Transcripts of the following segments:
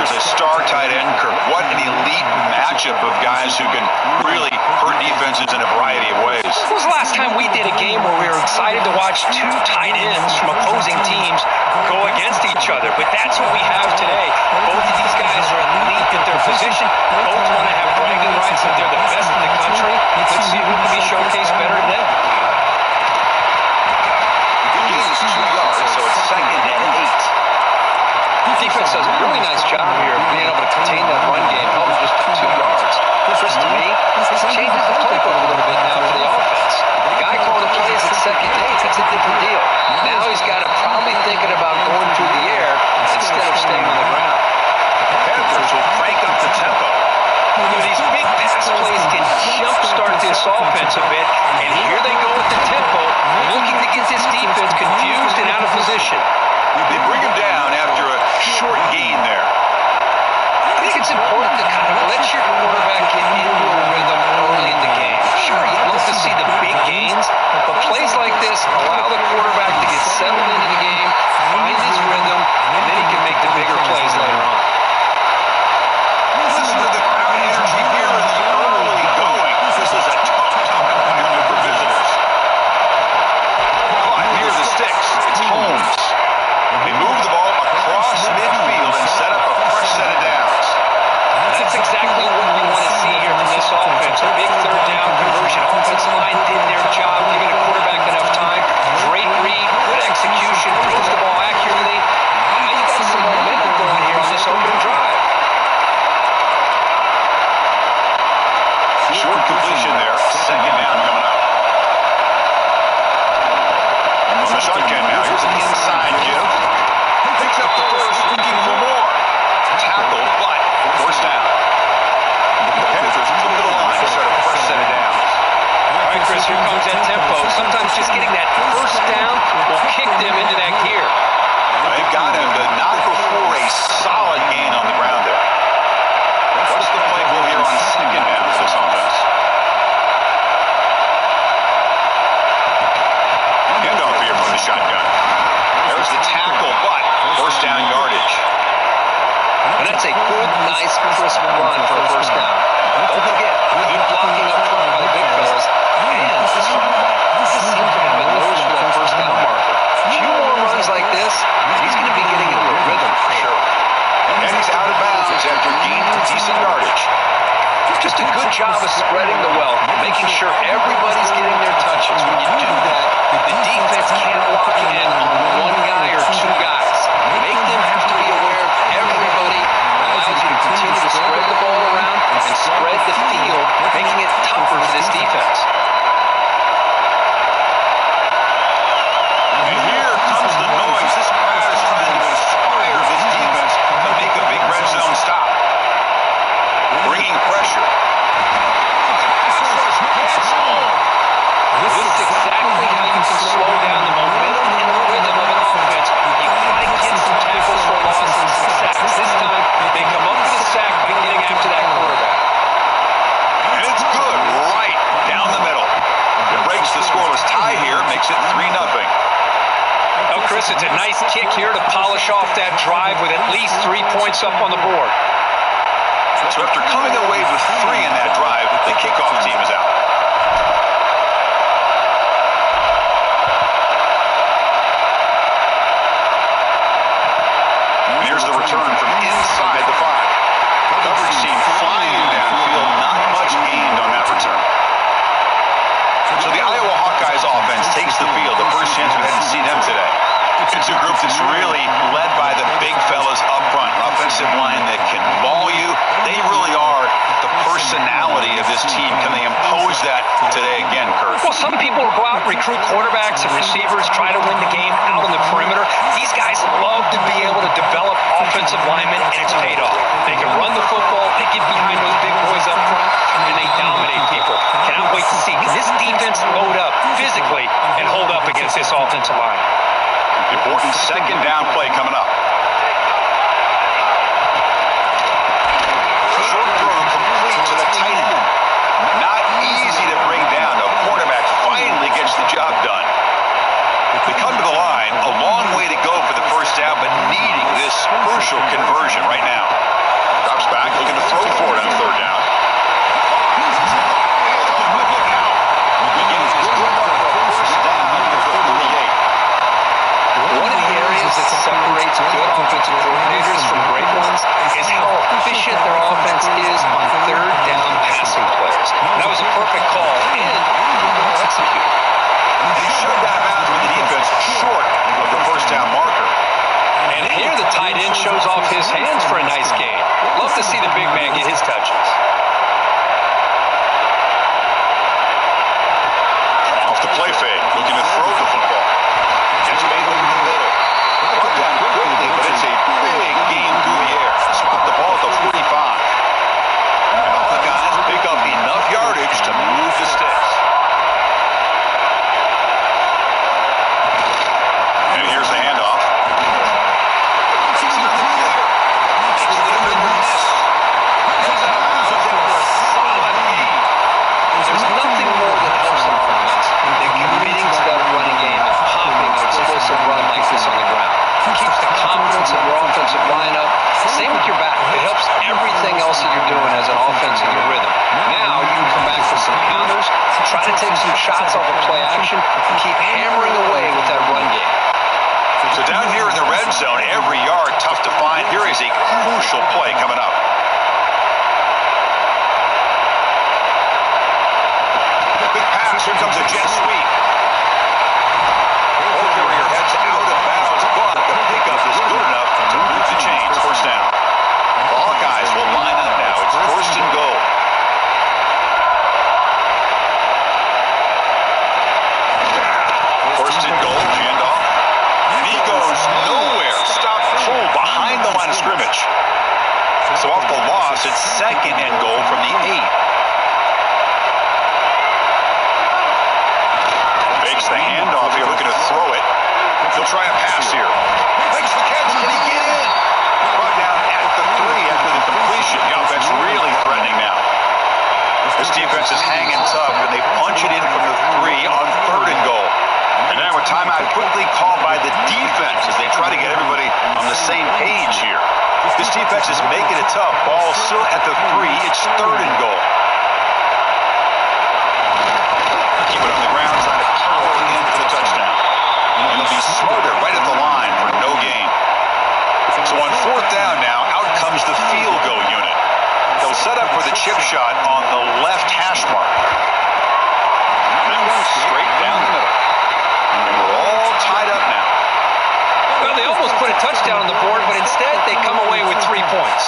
features a star tight end, Kirk. What an elite matchup of guys who can really hurt defenses in a variety of ways. When was the last time we did a game where we were excited to watch two tight ends from opposing teams go against each other? But that's what we have today. Both of these guys are elite at their position. Both want to have bragging rights that they're the best in the country. Let's see who can be showcased better than them. The gain is 2 yards, so it's 2nd and 8. Defense does a really nice job here of being able to contain that run game, held just 2 yards. Chris, to me, this changes the playbook a little bit now for the offense. The guy calling the plays at 2nd and 8, that's a different deal. Now he's got to probably thinking about going through the air instead of staying on the ground. The Panthers will crank up the tempo. These big pass plays can jumpstart this offense a bit, and here they go with the tempo, looking to get this defense confused and out of position. They bring him down after a short gain there. I think it's important to kind of let your quarterback get into a rhythm early in the game. Sure, you'd love to see the big gains, but plays like this allow the quarterback to get settled into the game, find his rhythm, and then he can make the bigger plays later on. Listen to the crowd energy here in the early going. This is a tough opportunity for visitors. Caught near the sticks. It's Holmes. They move the ball across midfield and set up a fresh set of downs. That's exactly what we want to see here from this offense. A big 3rd down conversion. Offensive line did their job, giving the quarterback enough time. Great read, good execution, throws the ball accurately. Now you got some momentum going here on this opening drive. Short completion there. 2nd down coming up. From the shotgun now. Here's an inside give. Picks up the first, looking for more. Tackle, but first down. The Panthers flip to the line to start a fresh set of downs. All right, Chris, here comes that tempo. Sometimes just getting that first down will kick them into that gear. They've got him, but not before a solid gain on the ground there. What's the play call here on 2nd down for this offense? Handoff here from the shotgun. There's the tackle, but first down yardage. And that's a good, nice, crisp run for a first down. Don't forget, good blocking up front by the big fellas. And this seems to have a nose for that first down marker. A few more runs like this, he's going to be getting into a rhythm for sure. And he's out of bounds after gaining decent yardage. Just a good job of spreading the wealth, making sure everybody's getting their touches. When you do that, the defense can't lock in on one guy or 2 guys. Make them have to be aware of everybody. Allows you to continue to spread the ball around and spread the field, making it tougher for this defense. And here comes the noise. This crowd is trying to inspire this defense to make a big red zone stop. Bringing pressure. This is exactly how you can slow down the momentum and the rhythm of an offense. You got to get some tackles for loss and some sacks. This time, they come up with a sack by getting after that quarterback. And it's good right down the middle. It breaks the scoreless tie here, makes it 3-0. Well, Chris, it's a nice kick here to polish off that drive with at least 3 points up on the board. So after coming away with 3 in that drive, the kickoff team is out. And here's the return from inside the 5. Coverage team flying downfield, not much gained on that return. So the Iowa Hawkeyes offense takes the field, the first chance we had to see them today. It's a group that's really led by the big fellas up front, an offensive line that can ball you. They really are the personality of this team. Can they impose that today again, Kurt? Well, some people will go out and recruit quarterbacks and receivers, try to win the game out on the perimeter. These guys love to be able to develop offensive linemen, and it's paid off. They can run the football, they get behind those big boys up front, and they dominate people. Cannot wait to see. Can this defense load up physically and hold up against this offensive line? Important 2nd down play coming up. Short throw complete to the tight end. Not easy to bring down. The quarterback finally gets the job done. They come to the line, a long way to go for the first down, but needing this crucial conversion right now. shots off of play action and keep hammering away with that run game. So down here in the red zone, every yard tough to find. Here is a crucial play coming up. Quick pass. Here comes a jet sweep. Ball carrier heads out of bounds, but the pickup is good enough to move the chains. First down. The Hawkeyes will line up now. It's first and goal. First and goal, handoff. He goes nowhere. Stop full behind the line of scrimmage. So off the loss, it's second and goal from the 8. Makes the handoff here, looking to throw it. He'll try a pass here. Makes the catch. Did he get in? Brought down at the 3 after the completion. The offense really threatening now. This defense is hanging tough, and they punch it in from the 3 on third and goal. And now a timeout quickly called by the defense as they try to get everybody on the same page here. This defense is making it tough. Ball still at the 3. It's third and goal. Keep it on the ground, trying to power in for the touchdown. And they'll be smarter right at the line for no gain. So on fourth down now, out comes the field goal unit. They'll set up for the chip shot on the left hash mark. That one straight down the middle. And we're all tied up now. Well, they almost put a touchdown on the board, but instead they come away with 3 points.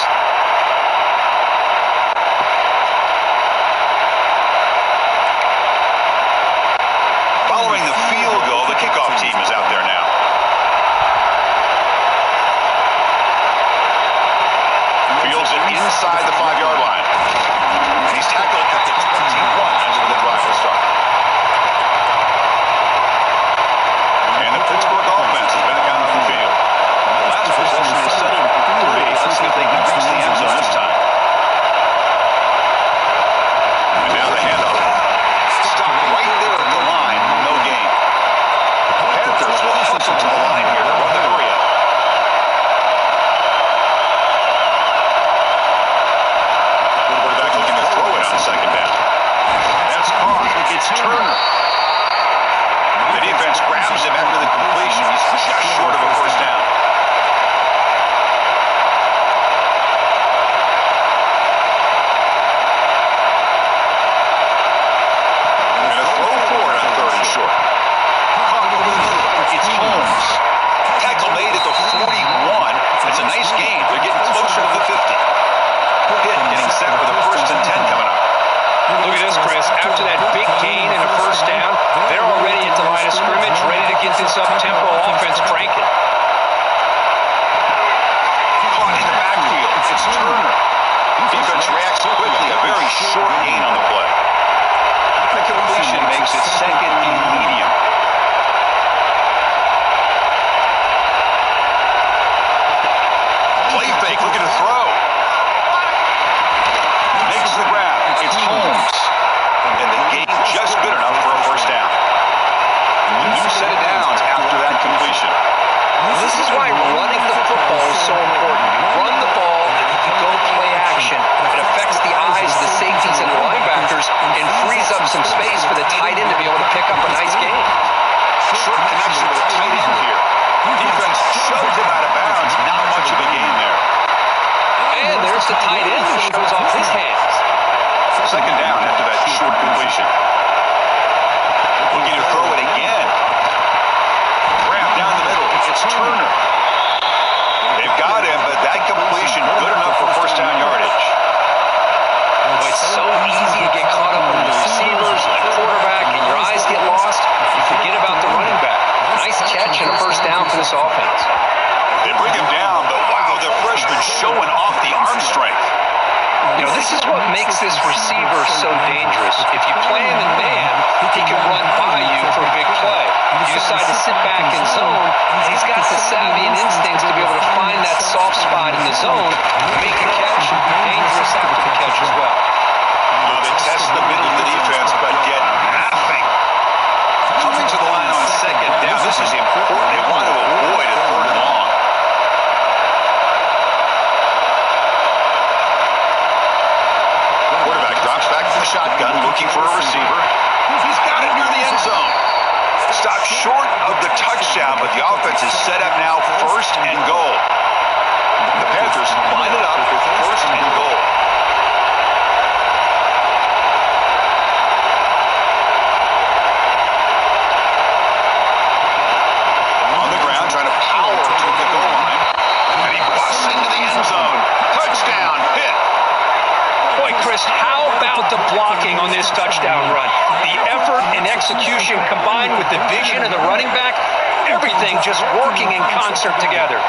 Following the field goal, the kickoff team is out there now. Fields it inside the 5-yard line. He's tackled at the 21 as the drive will start. And the Pittsburgh offense is back out on the field. Last possession is settled for 3. Let's see if they can reach the end zone this time. And now the handoff. Stop right there at the line. No gain. The Panthers will hustle to the line here to run the hurry up. Quarterback looking to throw it on second down. That's caught. It's Turner. The defense grabs him after the completion. He's just short of a first down. And a throw for it on third and short. It's Holmes. Tackle made at the 41. It's a nice gain. They're getting closer to the 50. Pitt getting set for the first and 10 coming up. Look at this, Chris. After that big gain and a first down, they're already at the line of scrimmage, ready to get this up-tempo offense cranking. Caught in the backfield. It's Turner. Defense reacts quickly. A very short gain on the play. The completion makes it second and medium. Play fake, looking to throw. Makes the grab. It's Holmes. And the gain just good enough for a first down. New set of downs after that completion. This is why running the football is so important. You run the ball, and if you go play action, it affects the eyes of the safeties and the linebackers and frees up some space for the tight end to be able to pick up a nice gain. Short connection with the tight end here. Defense shoves him out of bounds. Not much of a gain there. And there's the tight end who shows off his hands. Second down after that short completion. Looking to throw it again. Grab down the middle. It's Turner. They've got him, but that completion good enough for first down yardage. Well, it's so easy to get caught up on the receivers and the quarterback, and your eyes get lost. You forget about the running back. Nice catch and a first down for this offense. They bring him down, but wow, the freshman showing off the arm strength. You know, this is what makes this receiver so dangerous. If you play him in offense is set up now, first and goal. The Panthers line it up, first and goal. On the ground, trying to power toward the goal line. And he busts into the end zone. Touchdown, hit. Boy, Chris, how about the blocking on this touchdown run? The effort and execution combined with the vision of the running back, everything just working in concert together.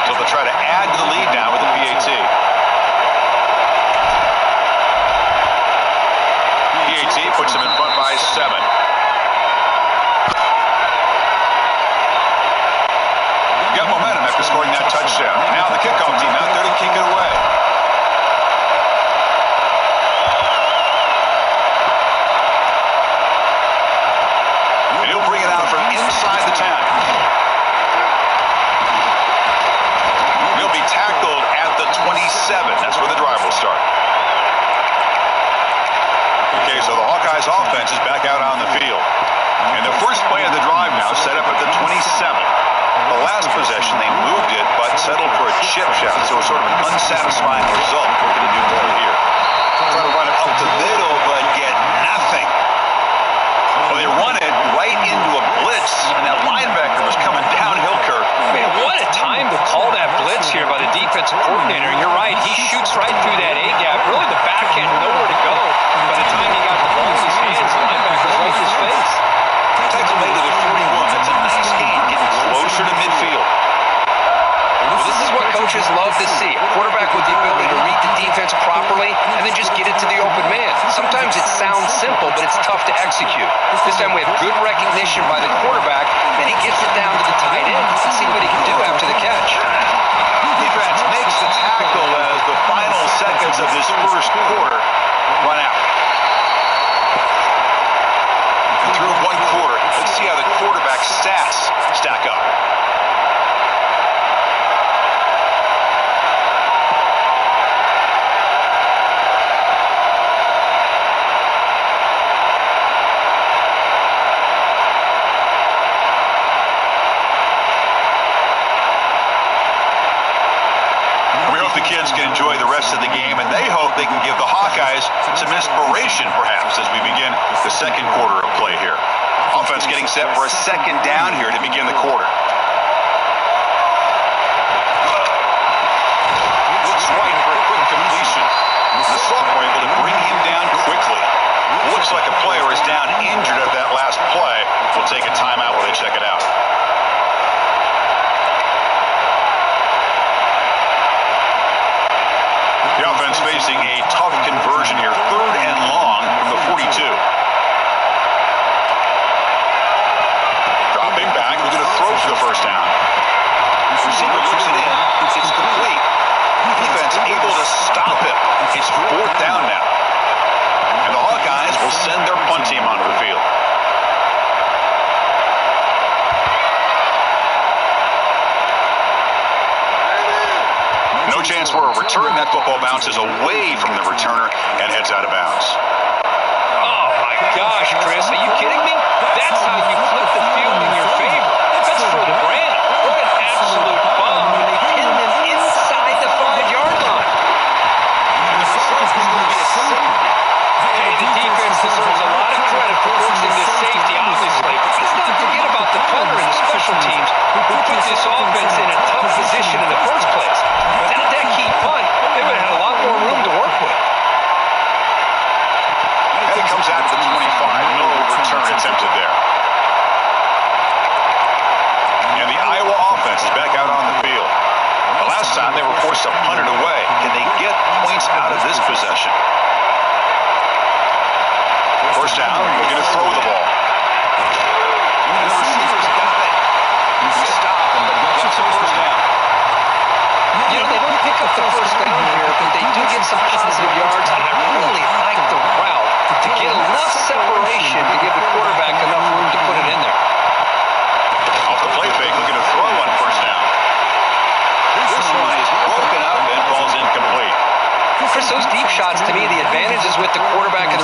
So they'll try to add to the lead now with the PAT. PAT puts them in front by 7. Got momentum after scoring that touchdown. Now the kickoff team out there to kick it away. And he'll bring it out from inside the 10. He'll be tackled at the 27. That's where the drive will start. Okay, so the Hawkeyes offense is back out on the field. And the first play of the drive now set up at the 27. The last possession, they moved it, but settled for a chip shot. So it was sort of an unsatisfying result. We're going to do more here. Try to run it up the middle, but get nothing. Well, they run it right into a blitz, and that linebacker was coming downhill, Kirk. Man, what a time to call that blitz here by the defensive coordinator. And you're right, he shoots right through that A-gap. Really, the back end, nowhere to go. By the time he got the ball in his hands, the linebacker's right in his face. Tackle made it at 41. That's a nice gain, getting closer to midfield. This is what coaches love to see. A quarterback with the ability to read the defense properly and then just get it to the open man. Sometimes it sounds simple, but it's tough to execute. This time we have good recognition by the quarterback, and he gets it down to the tight end. Let's see what he can do after the catch. Defense makes the tackle as the final seconds of this first quarter run out. And through one quarter, let's see how the quarterback stats stack up. The kids can enjoy the rest of the game, and they hope they can give the Hawkeyes some inspiration, perhaps, as we begin the second quarter of play here. Offense getting set for a second down here to begin the quarter. Looks right for a quick completion. The sophomore able to bring him down quickly. Looks like a player is down injured at that last play. We'll take a timeout while they check it out. The offense facing a tough conversion here. 3rd and long from the 42. Dropping back. We're going to throw for the first down. Receiver looks it in. It's complete. Defense able to stop it. It's 4th down now. And the Hawkeyes will send their punt team onto the field. No chance for a return. That football bounces away from the returner and heads out of bounds. Oh, my gosh, Chris. Are you kidding me? That's how you flip the field in your favor. That's for the brand. What an absolute bomb when they pin them inside the 5-yard line. Hey, the defense deserves a lot of credit for forcing this safety, obviously. Let's not forget about the punter and the special teams who put this offense in a tough position in the first place. Without that key punt, they would have had a lot more room to work with. And it comes out to the 25. No return attempted there. And the Iowa offense is back out on the field. The last time they were forced to punt it away. Can they get points out of this possession? First down, we're going to throw the ball. And the receiver's got it. You can stop him, but he gets a first down.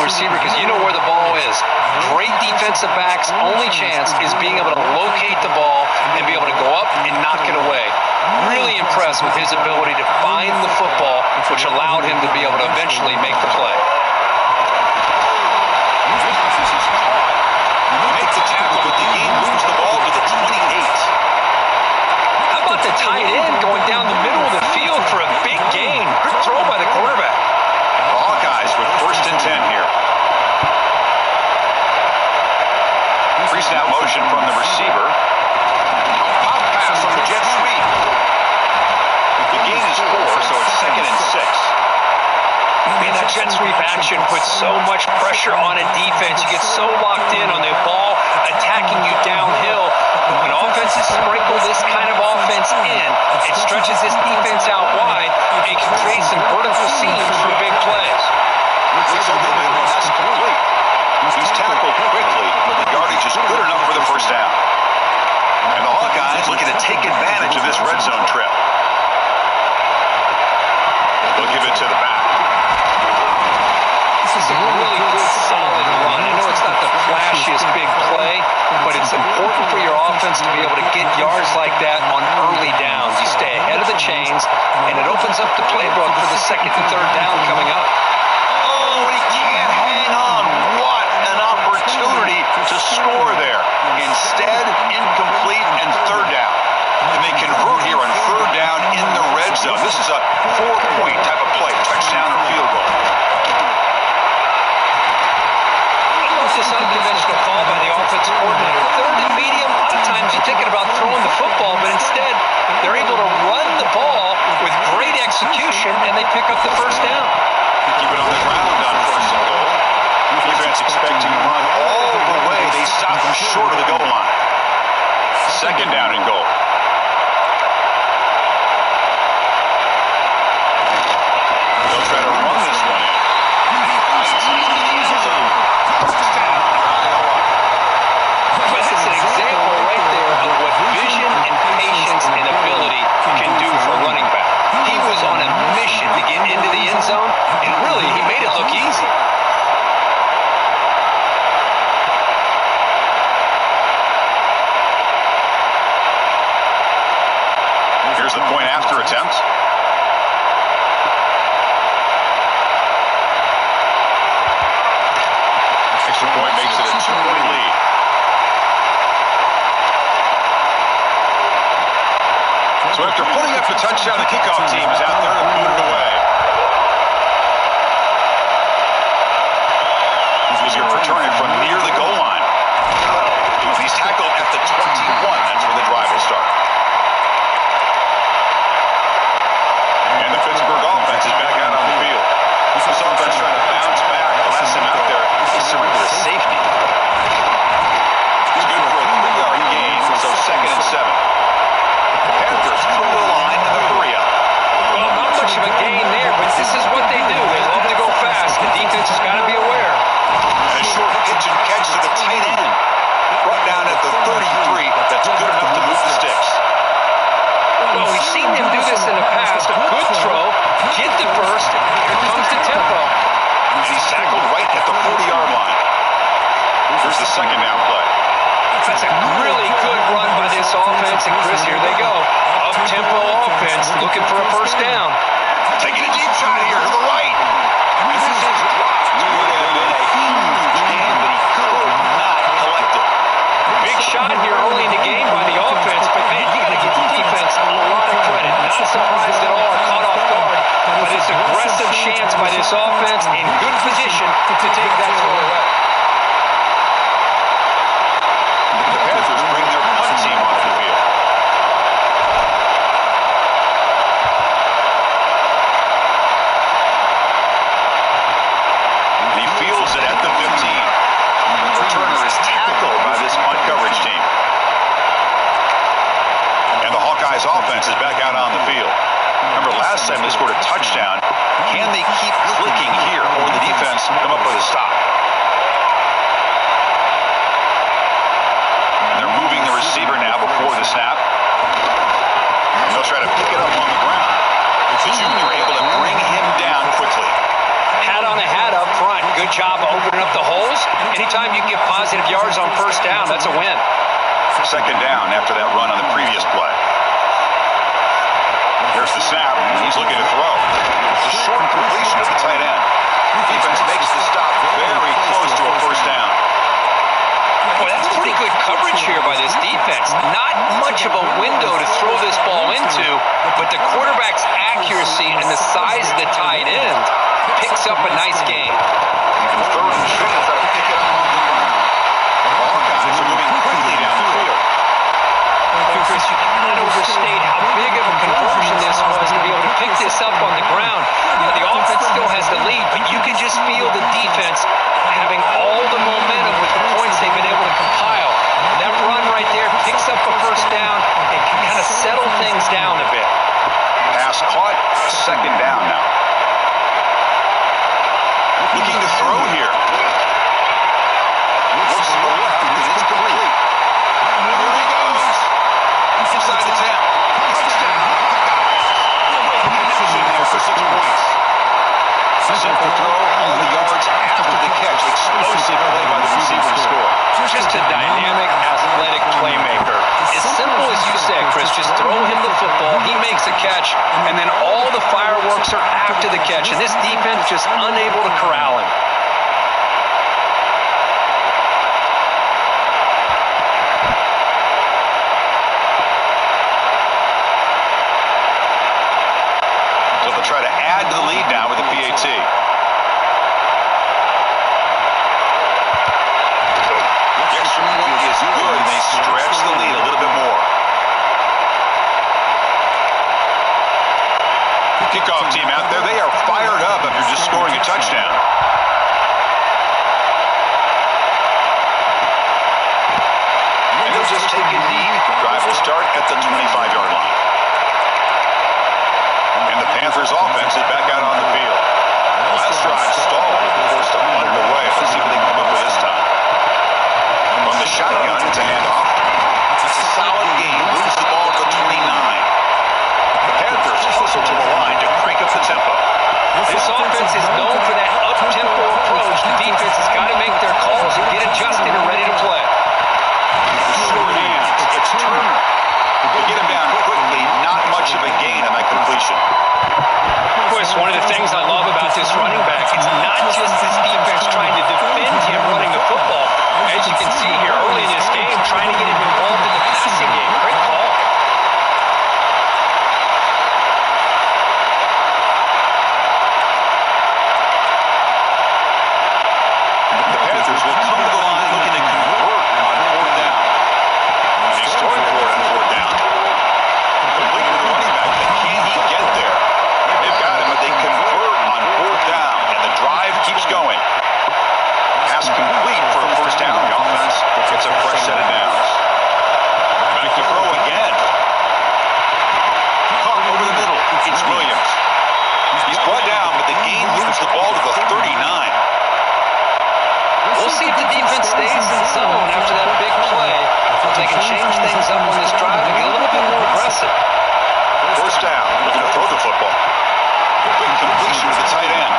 receiver because you know where the ball is. Great defensive backs' only chance is being able to locate the ball and be able to go up and knock it away. Really impressed with his ability to find the football, which allowed him to be able to eventually make the play. Makes the tackle, but the game moves the ball to the 28. How about the tight end going down the middle of the field for a big gain? Good throw by the quarterback. The Hawkeyes with 1st and 10 here. Pre-snap motion from the receiver. A pop pass on the jet sweep. The gain is 4, so it's 2nd and 6. Man, that jet sweep action puts so much pressure on a defense. You get so locked in on the ball attacking you downhill. When offenses sprinkle this kind of offense in, it stretches this defense out wide. It can create some vertical seams for big plays. Looks a little bit less complete. He's tackled quickly, but the yardage is good enough for the first down. And the Hawkeyes looking to take advantage of this red zone trip. They'll give it to the back. This is a really good, solid run. I know it's not the flashiest big play, but it's important for your offense to be able to get yards like that on early downs. You stay ahead of the chains, and it opens up the playbook for the 2nd and 3rd down coming up. Oh, he can't hang on. What an opportunity to score there. Instead, incomplete and 3rd down. And they convert here on 3rd down in the red zone. This is a 4-point type of play, touchdown or field goal. This unconventional call by the offensive coordinator. 3rd and medium, a lot of times you're thinking about throwing the football, but instead they're able to run the ball with great execution, and they pick up the 1st down. Keep it on the ground on 1st and goal. Defense expecting to run all the way. They stop him short of the goal line. 2nd down and goal. They'll try to run this one in. This is an example right there of what vision and patience and ability can do for a running back. He was on a mission to get into the end zone, and really, he made it look easy. Here's the point after attempt. Extra point makes it a 2-point lead. So after putting up the touchdown, the kickoff team is out there to boot it away. He's going to return it from near the goal line. He's tackled at the 21. That's where the drive will start. And the Pittsburgh offense is back out on the field. This offense trying to bounce back. The last time out there, he surrendered a safety. It's good for a 3-yard gain, so 2nd and 7. The Panthers through the line to the 3-up. Well, not much of a gain there, but this is what they do. They love to go fast. The defense has got to be aware. And a short pitch and catch to the tight end. Brought down at the 33. That's good enough to move the sticks. Well, we've seen him do this in the past. A good throw, get the first, here comes the tempo. He's tackled right at the 40-yard line. Here's the 2nd down play. That's a really good run by this offense, and Chris, here they go. Up-tempo offense, looking for a 1st down. Taking a deep shot here to the right. And this is dropped. It would have been a huge gain, but he could not collect it. Big shot here early in the game by the offense, but man, you got to give the defense a lot of credit. Not surprised at all, caught off guard, but it's aggressive chance by this offense in good position to take that throw away. The Panthers bring their punt team onto the field. And he fields it at the 15. The returner is tackled by this punt coverage team. And the Hawkeyes offense is back out on the field. Remember, last time they scored a touchdown. Can they keep clicking here, or the defense come up with a stop? anytime you get positive yards on first down, that's a win. Second down after that run on the previous play. Here's the snap. He's looking to throw. It's a short completion to the tight end. Defense makes the stop very close to a first down. Boy, that's pretty good coverage here by this defense. Not much of a window to throw this ball into, but the quarterback's accuracy and the size of the tight end picks up a nice gain. Third and short. All guys are moving quickly down the field. Chris, you cannot overstate how big of a conversion this was to be able to pick this up on the ground. The offense still has the lead, but you can just feel the defense having all the momentum with the points they've been able to compile. And that run right there picks up a first down and can kind of settle things down a bit. Pass caught, second down now. Looking to throw here. Looks to the left, and it's complete. Here he goes. Inside the 10. Touchdown. Connection there for 6 points. Simple throw, all the yards after the catch. Explosive play by the receiver to score. Just a dynamic, athletic playmaker. As simple as you said, Chris, just throw him the football, he makes a catch, and then all the fireworks are after the catch, and this defense just unable to corral him. So they'll try to add to the lead now with the PAT. The extra point is good, and they stretch the lead a little bit more. Kickoff team out there, they are fired up after just scoring a touchdown. And they'll just take a knee. Drive will start at the 25-yard line. And the Panthers offense is back out on the field. Last drive stalled, forced to punt it away. Let's see what they come up with this time. From the shotgun, it's a handoff. It's a solid game. Moves the ball to the 29. The Panthers hustle to the line to crank up the tempo. This offense is known for that up-tempo approach. The defense has got to make their calls and get adjusted and ready to play. Short hands. It's Turner. They get him down quickly. Not much of a gain on that completion. Chris, one of the things I love about this running back, it's not just this defense trying to defend him running the football. As you can see here early in this game, trying to get him involved in the passing game. Great call. The Panthers will come to the line looking to convert on fourth down. He's throwing for it on fourth down. Complete with the running back, but can he get there? They've got him, but they convert on fourth down, and the drive keeps going. Pass complete for a first down. The offense gets a fresh set of downs. Back to throw again. Caught over the middle. It's Williams. He's brought down, but the gain moves the ball to the 39. We'll see if the defense stays in the zone after that big play. If they can change things up on this drive and get a little bit more aggressive. First down, looking to throw the football. Quick completion to the tight end.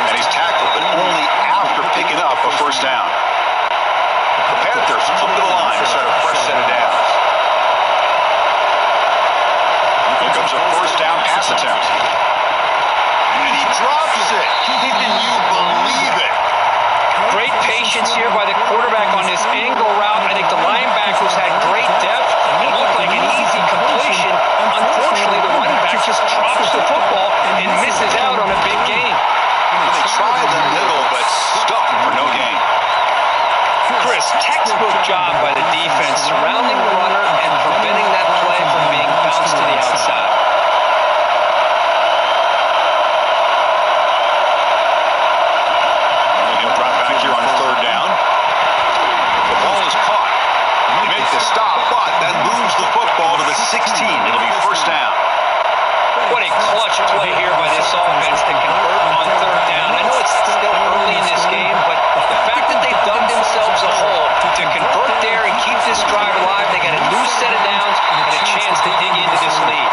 And he's tackled, but only after picking up a first down. The Panthers come to the line to start a fresh set of downs. Here comes a first down pass attempt. And he drops it. Can you believe it? Great patience here by the quarterback on this angle route. I think the linebackers had great depth. It looked like an easy completion. Unfortunately, the running back just drops the football and misses out on a big gain. They try the middle, but stuck for no gain. Chris, textbook job by the defense surrounding the runner and preventing that play from being bounced to the outside. He'll drop back here on third down. The ball is caught. They make the stop, but that moves the football to the 16. It'll be first down. What a clutch play here by this offense to convert on third down. I know it's still early in this game, but the fact that they dug themselves a hole to convert there and keep this drive alive, they got a new set of downs and a chance to dig into this lead.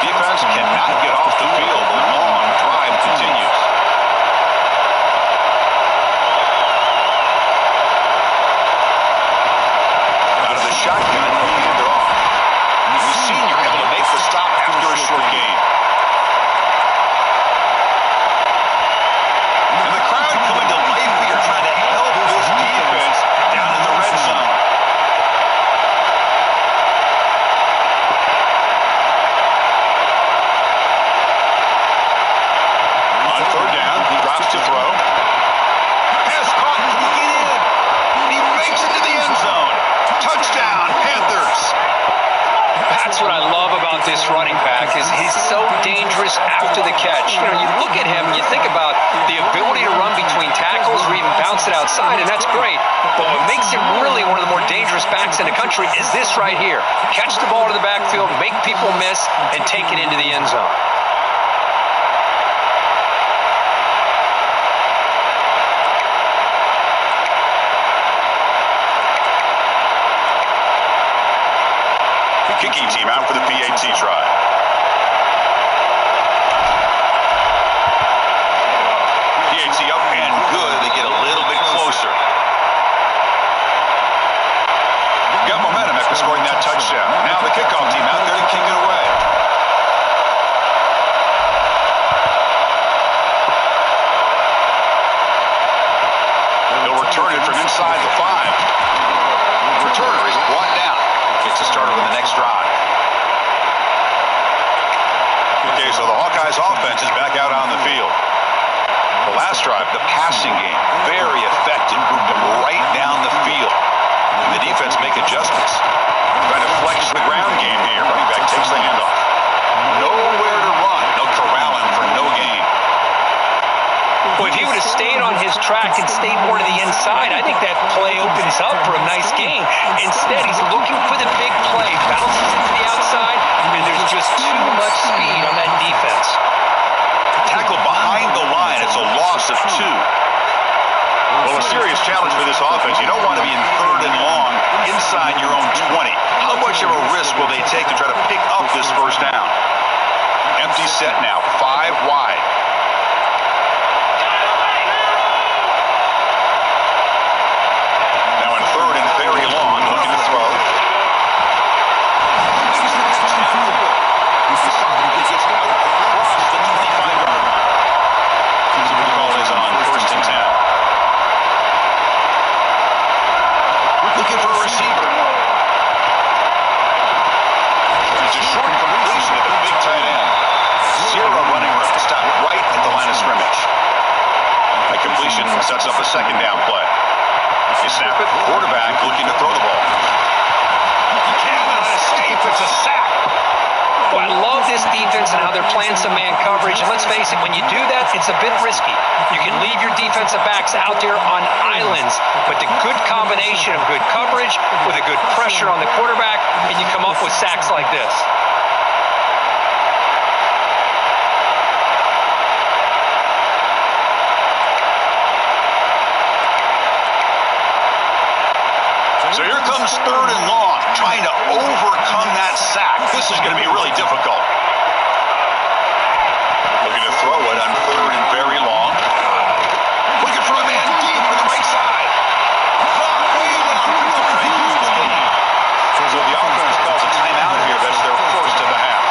Defense cannot get off the field. The long drive continues. this running back is he's so dangerous after the catch. You know, you look at him and you think about the ability to run between tackles or even bounce it outside, and that's great. But what makes him really one of the more dangerous backs in the country is this right here. Catch the ball to the backfield, make people miss, and take it into the end zone. Kicking team out for the PAT try. PAT up and good. They get a little bit closer. Got momentum after scoring that touchdown. Now the kickoff team out there to kick it away. They'll return it from inside the 5. Returner is brought down. Gets a starter with the next drive. Okay, so the Hawkeyes offense is back out on the field. The last drive, the passing game, very effective. Moved them right down the field. And the defense make adjustments. Trying to flex the ground game here. Running back takes the handoff. Nowhere to run. No corral him for no gain. Well, if he would have stayed on his track and stayed more to the inside, I think that play opens up for a nice gain. Instead, he's looking for the big play, bounces into the outside, and there's just too much speed on that defense. Tackled behind the line. It's a loss of 2. Well, a serious challenge for this offense. You don't want to be in 3rd and long inside your own 20. How much of a risk will they take to try to pick up this first down? Empty set now, 5 wide. Sets up a second down play. You snap it, quarterback looking to throw the ball. Cannon escape, it's a sack. Well, I love this defense and how they're playing some man coverage. And let's face it, when you do that, it's a bit risky. You can leave your defensive backs out there on islands, but the good combination of good coverage with a good pressure on the quarterback, and you come up with sacks like this. So here comes 3rd and long, trying to overcome that sack. This is going to be really difficult. Looking to throw it on 3rd and very long. Looking for a man deep to the right side. So the offense calls a timeout here. That's their first of the half.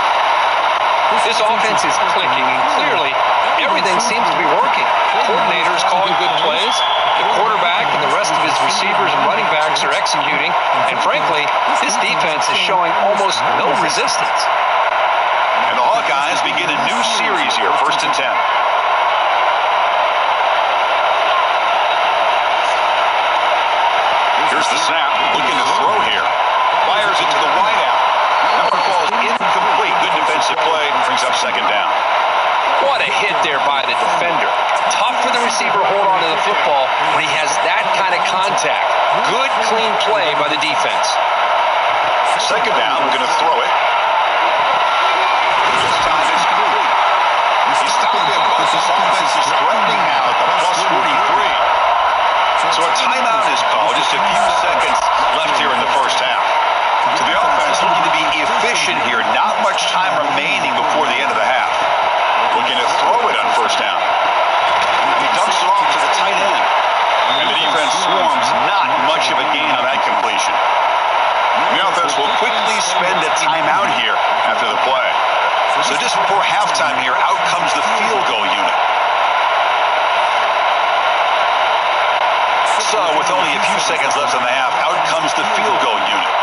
This offense is clicking, and clearly everything seems to be working. The coordinator's calling good plays. The quarterback and the rest of his receivers and running backs are executing. And frankly, this defense is showing almost no resistance. And the Hawkeyes begin a new series here, 1st and 10. Here's the snap, looking to throw here. Fires it to the wideout. Number ball is incomplete. Good defensive play, brings up second down. What a hit there by the defender. Tough for the receiver to hold on to the football when he has that kind of contact. Good, clean play by the defense. Second down, we're going to throw it. This time it's complete. He stopped him, but this offense is threatening now at the plus 43. So a timeout is called. Just a few seconds left here in the first half. To the offense, looking to be efficient here. Not much time remaining before the end of the half. Looking to throw it on 1st down. He dumps it off to the tight end. And the defense swarms. Not much of a gain on that completion. The offense will quickly spend a timeout here after the play. So just before halftime here, out comes the field goal unit. So with only a few seconds left in the half, out comes the field goal unit.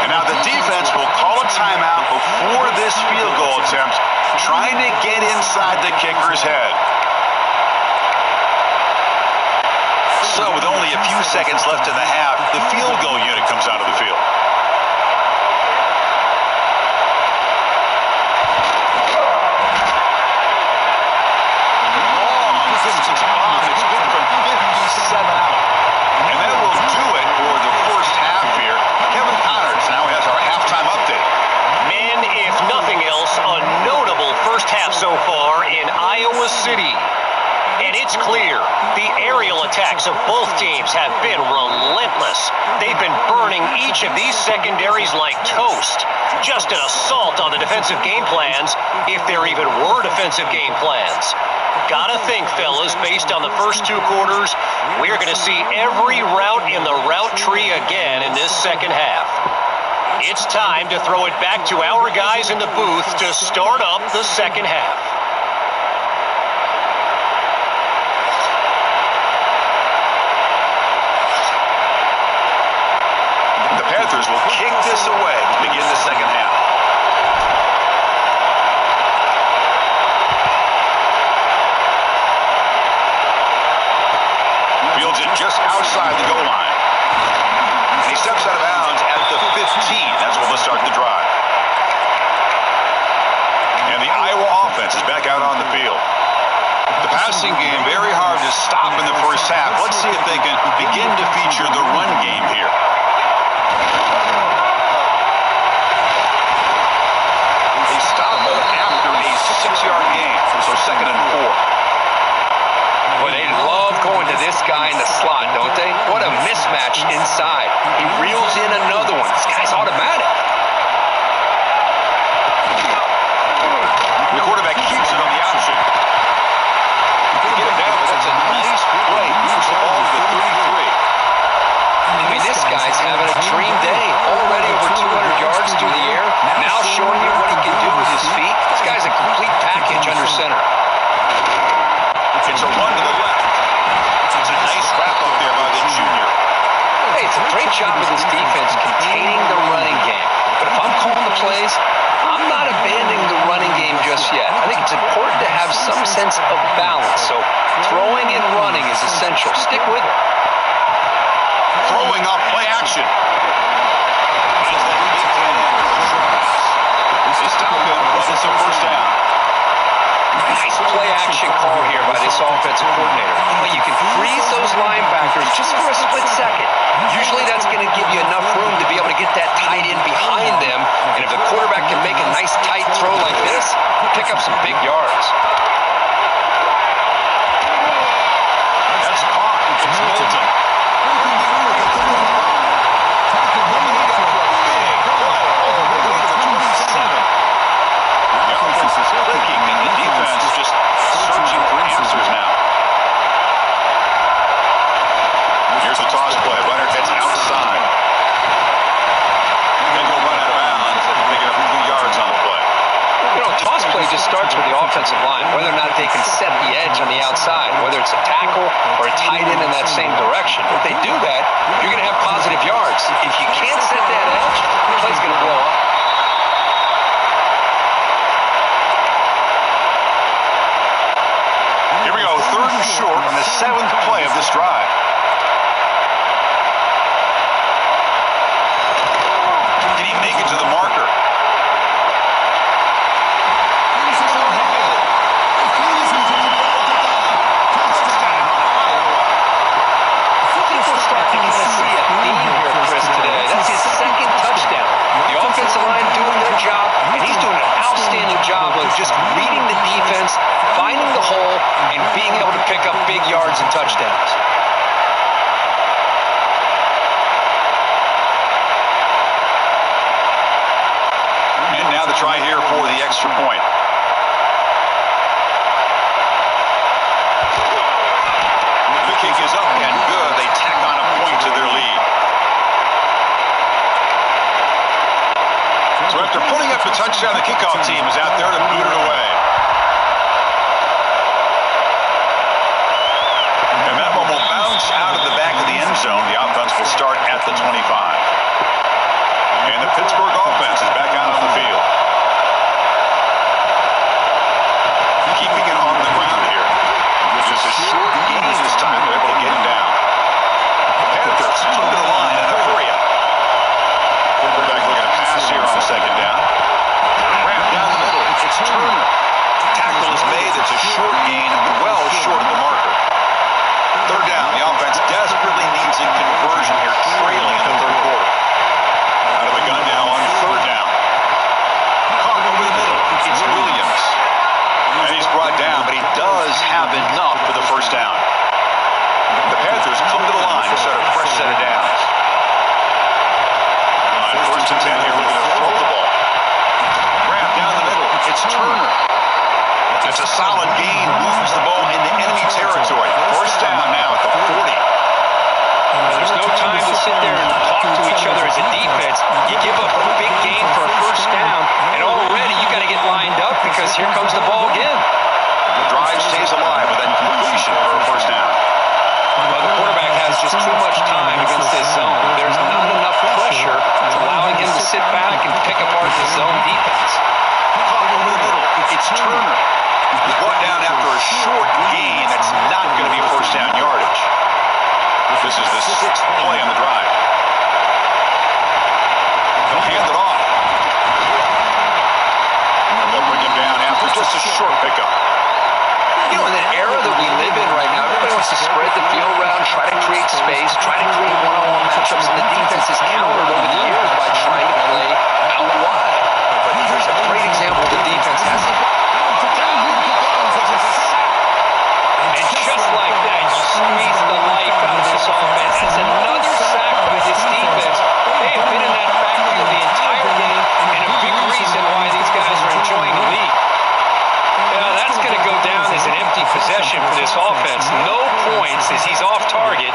And now the defense will call a timeout before this field goal attempt, trying to get inside the kicker's head. So with only a few seconds left in the half, the field goal unit comes out of the field. Quarterbacks of both teams have been relentless. They've been burning each of these secondaries like toast. Just an assault on the defensive game plans, if there even were defensive game plans. Gotta think, fellas, based on the first 2 quarters, we're going to see every route in the route tree again in this second half. It's time to throw it back to our guys in the booth to start up the second half. The Panthers will kick this away to begin the second half. Fields it just outside the goal line. And he steps out of bounds at the 15. That's where they'll start the drive. And the Iowa offense is back out on the field. The passing game, very hard to stop in the first half. Let's see if they can begin to feature the run game here. They stop him after a 6-yard gain, so 2nd and 4. Boy, they love going to this guy in the slot, don't they? What a mismatch inside. He reels in another one. This guy's automatic. The quarterback keeps it on the option. Get it down, but that's a nice play. Moves the ball to the 33. I mean, this guy's having a dream day. Already over 200 yards through the air. Now showing you what he can do with his feet. This guy's a complete package under center. It's a run to the left. It's a nice wrap up there by the junior. Hey, it's a great job of this defense containing the running game. But if I'm calling the plays, I'm not abandoning the running game just yet. I think it's important to have some sense of balance. So throwing and running is essential. Stick with it. Throwing up, play action. They stop him, but it's a first down. Nice play action call here by this offensive coordinator. But you can freeze those linebackers just for a split second. Usually that's going to give you enough room to be able to get that tight end behind them. And if the quarterback can make a nice tight throw like this, pick up some big yards. That's caught. It's Milton. Here's a toss play. Runner gets outside. They go run out of bounds. They're picking up 2 yards on the play. You know, toss play just starts with the offensive line, whether or not they can set the edge on the outside, whether it's a tackle or a tight end in that same direction. If they do that, you're going to have positive yards. If you can't set that edge, the play's going to blow up. Here we go. 3rd and short on the 7th play of this drive. Did he make it to the marker? That's his 2nd touchdown. The offensive line doing their job, and he's doing an outstanding job of just reading the defense, finding the hole, and being able to pick up big yards and touchdowns. And now the try here for the extra point. The kick is up and good. They tack on a point to their lead. So after putting up the touchdown, the kickoff team is out there to boot it away. And that one will bounce out of the back of the end zone. The offense will start at the 25. And the Pittsburgh offense is back out on the field. Keeping it on the ground here. It's just a short gain this time. They're able to get him down. Panthers come to the line in a hurry up. Quarterback looking to pass here on the 2nd down. Ramp down the middle. It's Turner. Tackle is made. It's a short gain, well short of the marker. 3rd down. The offense desperately needs a conversion here, trailing in the 3rd quarter. It's a solid gain, moves the ball into enemy territory. First down now at the 40. There's no time to sit there and talk to each other as a defense. You give up a big gain for a first down, and already you got to get lined up because here comes the ball again. The drive stays alive with that completion for a first down. Well, the quarterback has just too much time against this zone. There's not enough pressure. It's allowing him to sit back and pick apart the zone defense. Caught over the middle. It's Turner. He's brought down after a short gain. That's not going to be first down yardage. This is the 6th play on the drive. They'll hand it off. They'll bring him down after just a short pickup. You know, in an era that we live in right now, everybody wants to spread the field around, try to create space, try to create one-on-one matchups, and the defense has countered over the years by trying to play out wide. But here's a great example the defense has. And just like that, you squeeze the life out of this offense. That's another sack by this defense. They have been in that backfield the entire game, and a big reason why these guys are enjoying the lead. That's going to go down as an empty possession for this offense. No points as he's off target.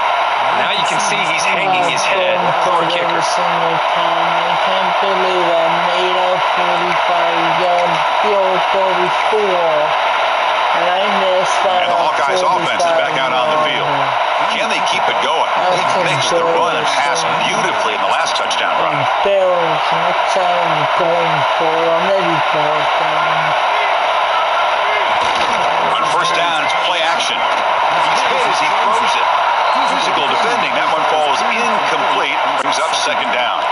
Now you can see he's hanging his head. Poor kicker. I can't believe I made a 45-yard field goal before, and I missed that. And the Hawkeyes offense is back out on the field. Can they keep it going? They mixed the run and pass beautifully in the last touchdown run. Bills, next time going for maybe fourth down. On first down, it's play action. He's hit as he throws it. Physical defending. That one falls incomplete. Brings up second down.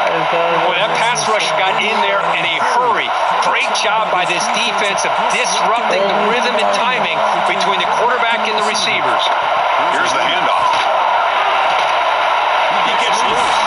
Boy, that pass rush got in there in a hurry. Great job by this defense of disrupting the rhythm and timing between the quarterback and the receivers. Here's the handoff. He gets loose.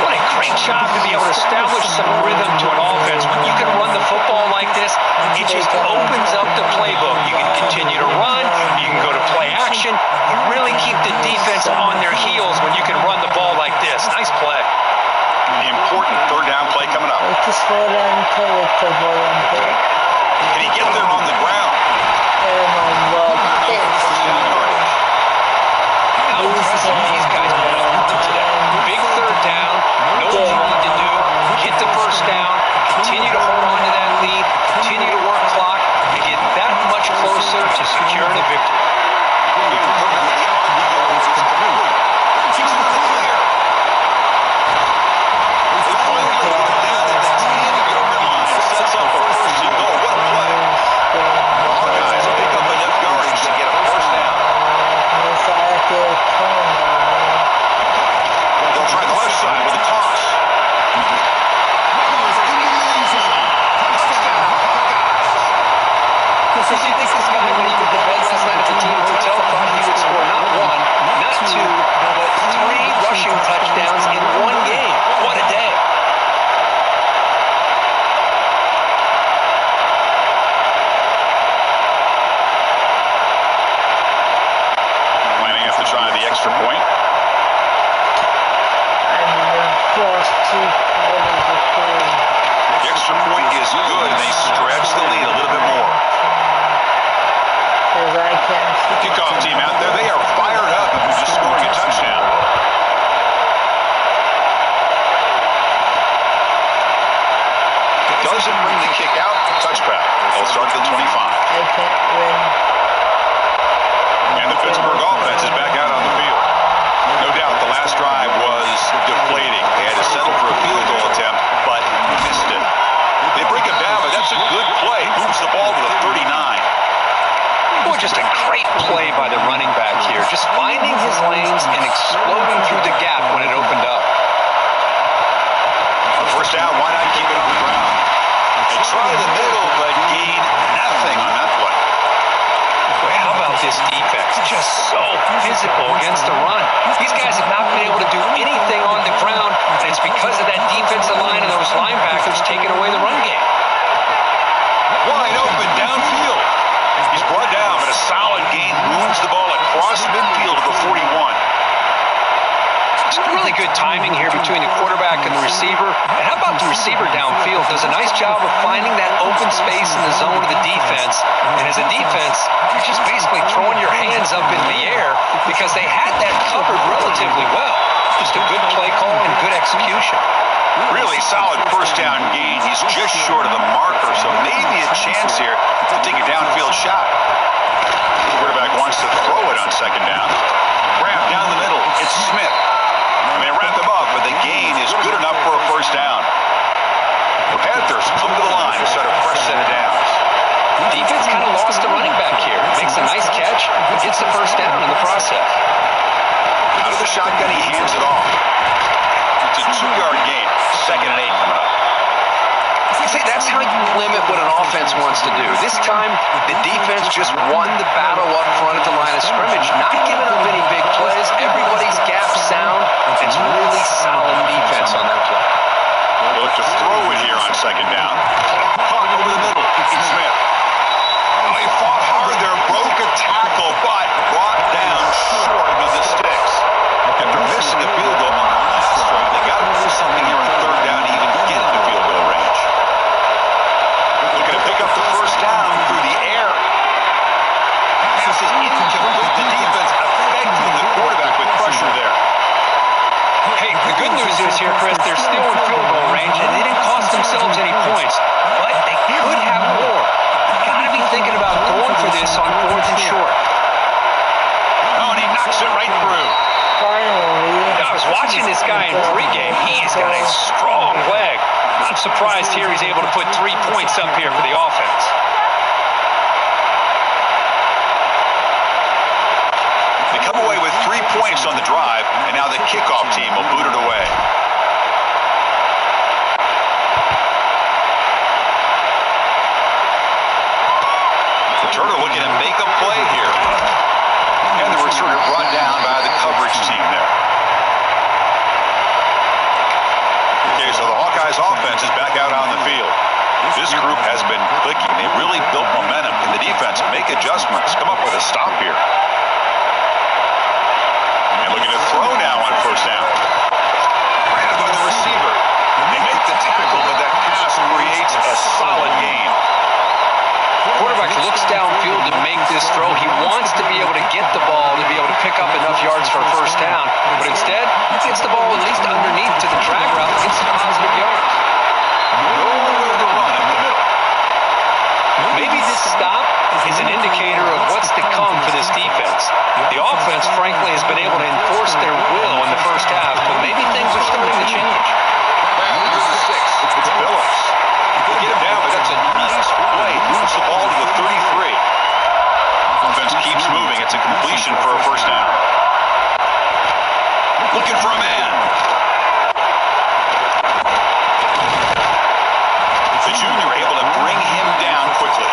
What a great job to be able to establish some rhythm to an offense. When you can run the football like this, it just opens up the playbook. You can continue to run. You can go to play action. You really keep the defense on their heels when you can run the ball like this. Nice play. The important third down play coming up. Can he get there on the ground? These guys today. Big third down. Know what you need to do. Get the first down. Continue to hold on to that lead. Continue to work clock and get that much closer to securing a victory. Sets up a first and goal. What a play. Hawkeyes pick up enough yardage to get a first down. They'll try the left side with a toss. So you think this guy, when he was the best last night at the team hotel, thought he would score not one, not two, but 3 rushing touchdowns in one game. What a day. Planning to try the extra point. The extra point is good, and they stretch the lead a little bit more. Kickoff team out there, they are fired up after just scoring a touchdown. Doesn't bring the kick out, touchback. They'll start at the 25. And the Pittsburgh offense is back out on the field. No doubt the last drive was deflating. They had to settle for a field goal attempt, but missed it. They break him down, but that's a good play. Moves the ball to the 39. Boy, just a great play by the running back here. Just finding his lanes and exploding through the gap when it opened up. First down, why not keep it on the ground? They try the middle, but gain nothing on that play. Boy, how about this defense? Just so physical against the run. These guys have not been able to do anything on the ground, and it's because of that defensive line and those linebackers taking away the run game. Wide open downfield. He's brought down, but a solid gain moves the ball across midfield to the 41. It's really good timing here between the quarterback and the receiver. receiver. And how about the receiver downfield? Does a nice job of finding that open space in the zone of the defense. And as a defense, you're just basically throwing your hands up in the air because they had that covered relatively well. Just a good play call and good execution. Really solid first down gain. He's just short of the marker, so maybe a chance here to take a downfield shot. The quarterback wants to throw it on second down. Wrap down the middle. It's Smith. They wrap him up, but the gain is good enough for a first down. The Panthers flip to the line to start a fresh set of downs. Defense kind of lost the running back here. Makes a nice catch, but gets the first down in the process. Out of the shotgun, he hands it off. It's a 2-yard gain. 2nd and 8 coming up. See, that's how you limit what an offense wants to do. This time, the defense just won the battle up front at the line of scrimmage, not giving up any big plays. Everybody's gap sound. It's really solid defense on that play. They'll look to throw it here on second down. Caught over the middle. It's Smith. Oh, he fought hard there, broke a tackle, but brought down short of the sticks. After missing a field goal on the last drive, they got to do something here on third down to even get into field goal range. Looking to pick up the first down through the air. Passes incomplete. The defense affecting the quarterback with pressure there. Hey, the good news is here, Chris, they're still in field goal range, and they didn't cost themselves any points, but they could have more. Got to be thinking about going for this on 4th and short. Oh, and he knocks it right through. I was watching this guy in pregame. He's got a strong leg. I'm surprised here he's able to put 3 points up here for the offense. They come away with 3 points on the drive, and now the kickoff team will boot it away. Turner looking to make a play here. And the returner brought down by the coverage team there. Okay, so the Hawkeyes offense is back out on the field. This group has been clicking. They really built momentum. Can the defense make adjustments? Come up with a stop here. And looking to throw now on first down. Ran by the receiver. They make the tackle, but that pass creates a solid gain. Quarterback looks downfield to make this throw. He wants to be able to get the ball to be able to pick up enough yards for a first down. But instead, he gets the ball at least underneath to the drag route and gets some positive yards. Nowhere to run in the middle. Maybe this stop is an indicator of what's to come for this defense. The offense, frankly, has been able to enforce their will in the first half, but maybe things are starting to change. Here's the 6. It's Billups. He get him down, but that's a nice play. Moves the ball to the 33. Offense keeps moving. It's a completion for a first down. Looking for a man. The junior able to bring him down quickly.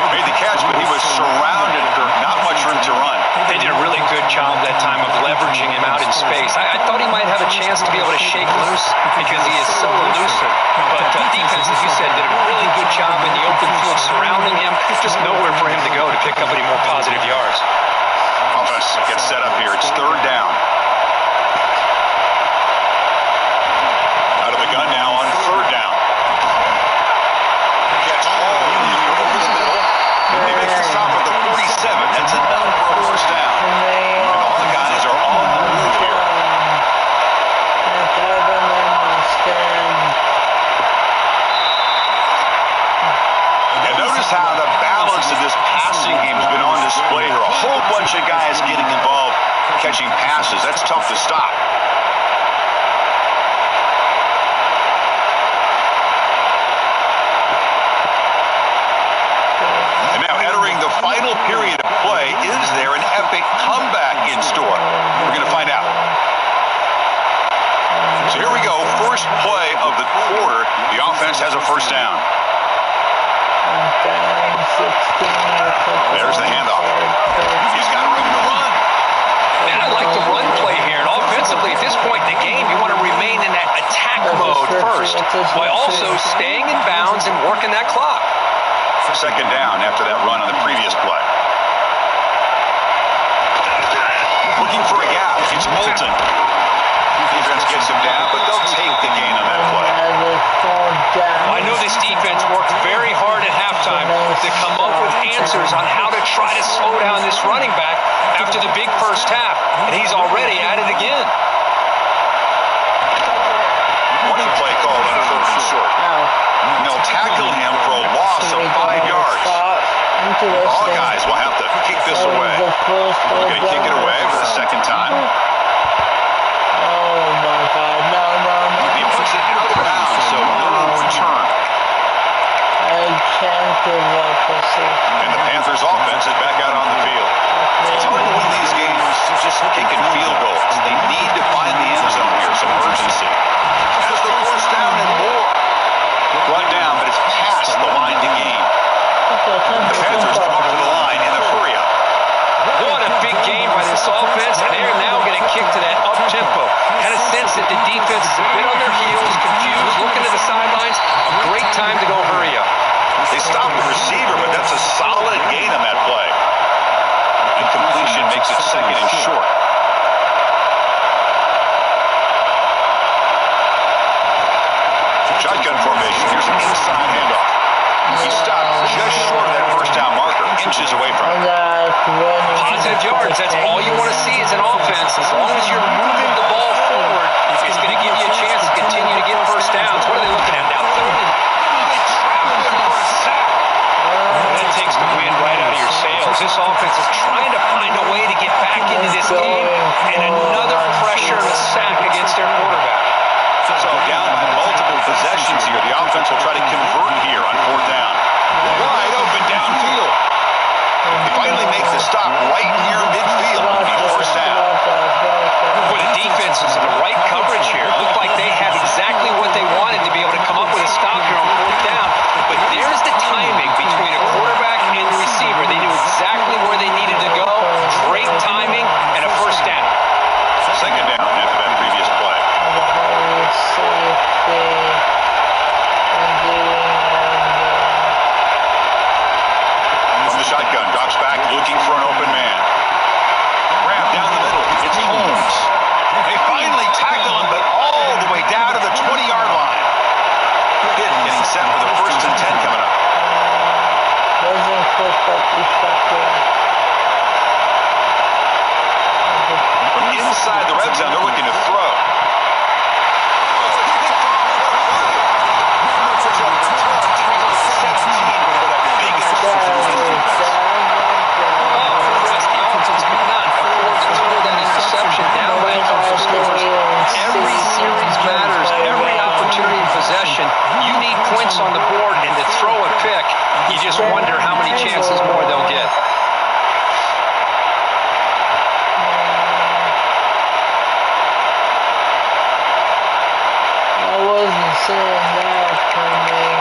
Made the catch, but he was surrounded for not much room to run. They did a really good job that time of leveraging him out in space. I thought he might have a chance to be able to shake loose because he is so elusive. But defense, as you said, did a really good job in the open field surrounding him. Just nowhere for him to go to pick up any more positive yards. Offense gets set up here. It's third down. Out of the gun now on third down. Gets all over the middle. They make the stop at the 47. That's enough for a first down. And all the guys are on the move here. And notice how the balance of this passing game has been on display here. A whole bunch of guys getting involved catching passes. That's tough to stop. And now entering the final period of play, is there an epic comeback in store? We're going to find out. So here we go. First play of the quarter. The offense has a first down. There's the handoff. He's got room to run. Man, I like the run play here. And offensively, at this point in the game, you want to remain in that attack mode first, while also staying in bounds and working that clock. Second down after that run on the previous play. Looking for a gap. It's Moulton. Defense gets him down, but they'll take the gain on that I know this defense worked very hard at halftime to come up with answers on how to try to slow down this running back after the big first half, and he's already at it again. Running play called on a 3rd and short. And they'll tackle him for a loss of 5 yards. All guys will have to kick this away. We're going to kick it away for the 2nd time. Oh my God, no. He puts it out of bounds, so no return. I can't give up, And the Panthers offense is back out on the field. It's hard to win these games just kicking field goals. They need to find the end zone here, some urgency. Has the 4th down and more. Brought down, but it's past the line to gain. The Panthers come up to the line in a hurry-up. What a big game by this offense, and they're now going to kick to that up-tempo. Kind of sense that the defense is a bit on their heels, confused, looking to the sidelines. A great time to go hurry up. They stopped the receiver, but that's a solid gain on that play. Incompletion makes it 2nd and short. Shotgun formation. Here's an inside handoff. He stopped just short of that 1st down marker, inches away from it. Positive yards, that's all you want to see as an offense. As long as you're moving the ball forward, it's going to give you a chance to continue to get 1st downs. What are they looking at now? 3rd and sack. That takes the wind right out of your sails. This offense is trying to find a way to get back into this game, and another pressure and a sack against their quarterback. So down by multiple possessions here. The offense will try to convert here on 4th down. Wide open downfield. He finally makes the stop right near midfield on the 1st down. Boy, the defense is in the right coverage here. It looked like they had exactly what they wanted to be able to come up with a stop here on 4th down. But there's the timing between a quarterback and the receiver. They knew exactly where they needed to go. Great timing and a 1st down. 2nd down after that previous play. From the shotgun, drops back, looking for an open man. Grab down the middle. It's Holmes. They finally tackle him, but all the way down to the 20-yard line. Pitt getting set for the 1st and 10 coming up. From inside the red zone, they're looking to throw. Every series matters. Every opportunity of possession. You need points on the board, and to throw a pick, you just wonder how many chances more they'll get. I wasn't seeing that coming.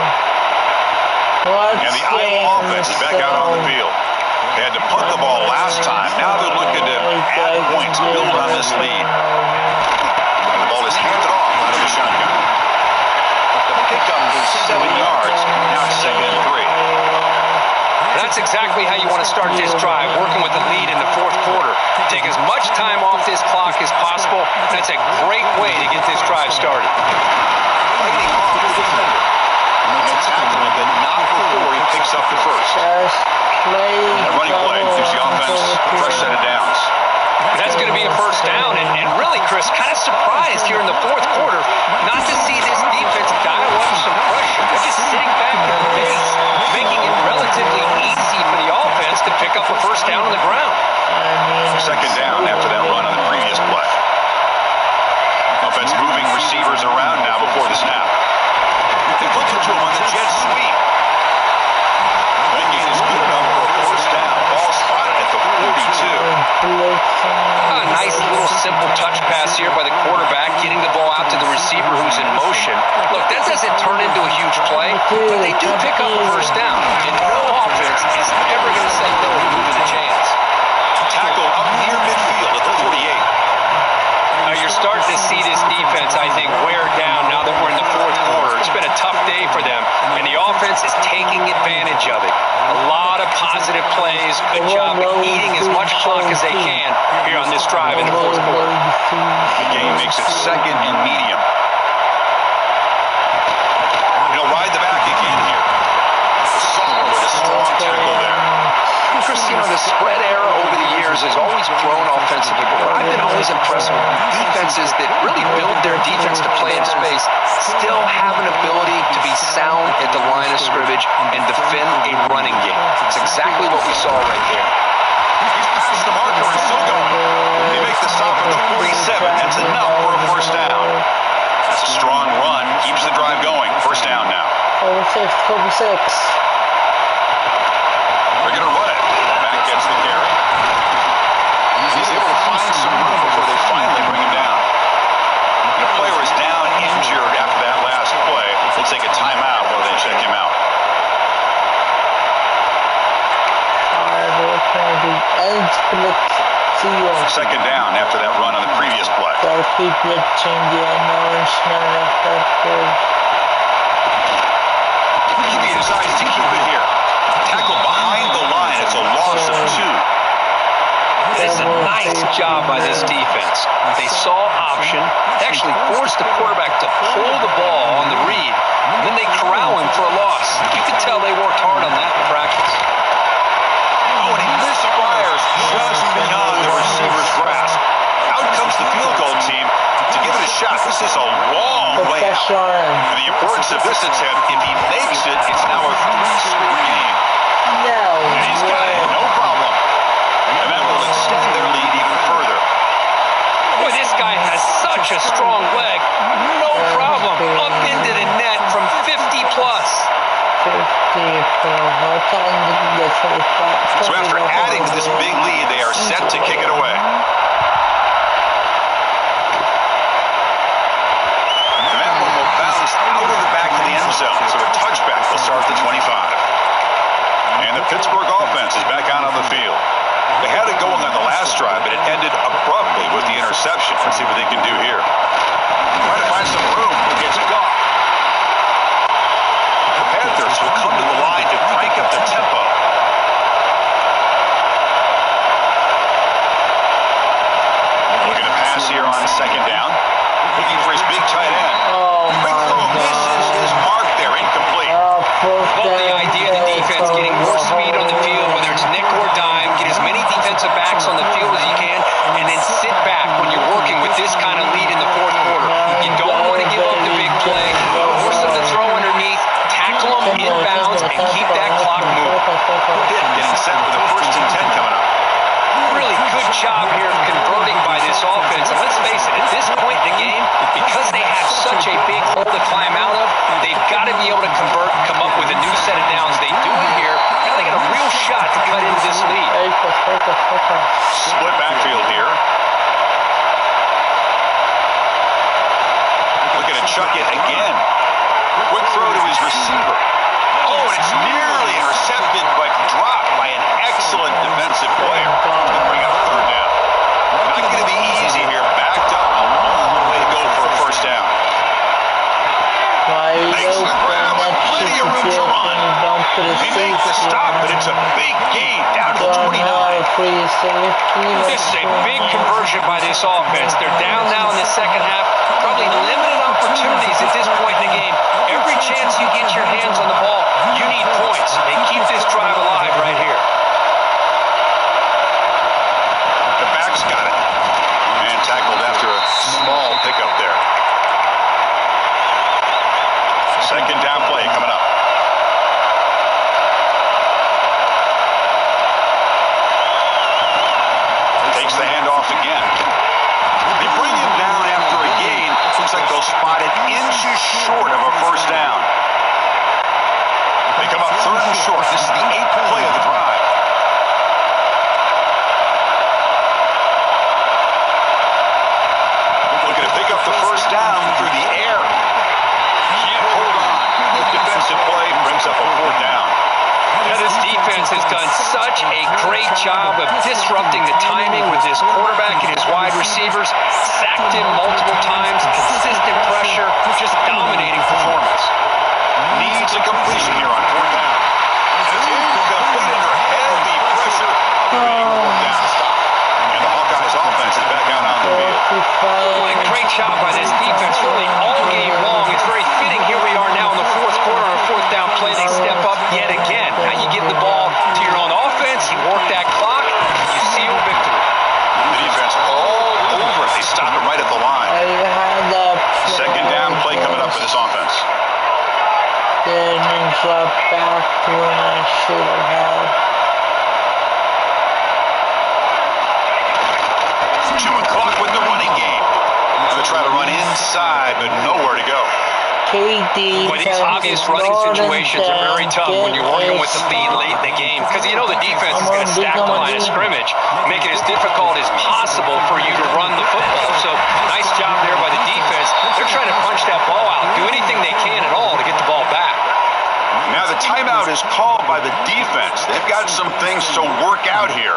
And the Iowa offense is back out on the field. They had to punt the ball last time. Now they're looking to add points, build on this lead. And the ball is handed off out of the shotgun. The pickup is 7 yards. Now it's 2nd and 3. That's exactly how you want to start this drive, working with the lead in the 4th quarter. Take as much time off this clock as possible. That's a great way to get this drive started. Fighting off the defender. And they'll tackle him, but not before he picks up the 1st. And running play gives the offense a fresh set of downs. That's going to be a 1st down, and really, Chris, kind of surprised here in the 4th quarter not to see this defense dial up some pressure. They're just sitting back in the base, making it relatively easy for the offense to pick up a 1st down on the ground. 2nd down after that run on the previous play. Offense moving receivers around now before the snap. They look to him on the jet sweep. That gain is good enough for a 1st down. Ball spotted at the 42. A nice little simple touch pass here by the quarterback, getting the ball out to the receiver who's in motion. Look, that doesn't turn into a huge play, but they do pick up a 1st down. And no offense is ever going to say no to moving a chance. Tackle up near midfield at the 48. You're starting to see this defense, I think, wear down now that we're in the 4th quarter. It's been a tough day for them, and the offense is taking advantage of it. A lot of positive plays. Good job of eating as much clock as they can here on this drive in the 4th quarter. The game makes it 2nd and medium. always impressive. Defenses that really build their defense to play in space still have an ability to be sound at the line of scrimmage and defend a running game. It's exactly what we saw right here. He's past the marker and still going. They make the stop at the 47. That's enough for a first down. That's a strong run. Keeps the drive going. First down now. 46. They're going to run it. Back gets the carry. He's able to find some room before they finally bring him down. The player is down injured after that last play. They'll take a timeout while they check him out. Second down after that run on the previous play. Gotta keep blitzing the nourishment effective. QB decides to keep it here. Tackle behind the line. It's a loss of 2. It's a nice job by this defense. They saw option, actually forced the quarterback to pull the ball on the read, and then they corral him for a loss. You could tell they worked hard on that in practice. Oh, and he misfires just beyond the receiver's grasp. Out comes the field goal team to give it a shot. This is a long way out. For the importance of this attempt, if he makes it, it's now a 3-score game. No. And he's got it, no problem. And that will extend their lead even further. Boy, this guy has such a strong leg. No problem. Up into the net from 50 plus. So after adding to this big lead, they are set to kick it away. And that one will bounce out of the back of the end zone. So a touchback will start at the 25. And the Pittsburgh offense is back out on the field. They had it going on the last drive, but it ended abruptly with the interception. Let's see what they can do here. Trying to find some room. It gets caught. The Panthers will come to the line to crank up the tempo. Looking to pass here on second down. Looking for his big tight end. Quick throw misses his mark there. Incomplete. Love the idea of the defense getting more speed on the field, whether it's nickel or dime, get as many defensive backs on the field as you can, and then sit back when you're working with this kind of lead in the fourth quarter. You don't want to give up the big play. Force them to throw underneath, tackle them inbounds, and keep that clock moving. Getting set for the 1st and 10 coming up. Really good job here converting by this offense. And let's face it, at this point in the game, because they have such a big hole to climb out of, they've got to be able to convert, come up with a new set of downs. They do it here. Now they got a real shot to cut into this lead. Split backfield here. Looking to chuck it again. Quick throw to his receiver. Oh, and it's nearly intercepted, but dropped by an excellent defensive player. To bring up third down. Not going to be easy here. Backed up. A long way to go for a first down. Makes the grab with plenty of room to run. He makes the stop, but it's a big gain down to 29. This is a big conversion by this offense. They're down now in the second half. Probably limited opportunities at this point in the game. Every chance you get your hands on the ball, you need points. They keep this drive alive right here. The back's got it. And tackled after a small pickup there. Second down play coming up. Takes the handoff again. They bring him down after a gain. Looks like they'll spot it inches short of a first down. They come up 3rd and short. This is the 8th play of the drive. Looking to pick up the first down through the air. Can't hold on. Good defensive play brings up a 4th down. Now, this defense has done such a great job of disrupting the timing with his quarterback and his wide receivers. Sacked him multiple times, consistent pressure, just dominating performance. Needs a completion here on 4th down. Incomplete under heavy pressure. Big 4th down stop. And the Hawkeyes offense is back out on the field. What a great job by this defense, really all game long. It's very fitting. Here we are now in the fourth quarter on a 4th down play. They step up yet again. Now you give the ball to your own offense, you work that clock, you seal victory. The defense all over back to when I should have had. 2 o'clock with the running game. Going to try to run inside, but nowhere to go. KD. Well, these obvious running situations are very tough when you're working with the lead late in the game because you know the defense is going to stack the line of scrimmage, make it as difficult as possible for you to run the football. So nice job there by the defense. They're trying to punch that ball out, do anything they can at all to get the ball back. Now the timeout is called by the defense. They've got some things to work out here.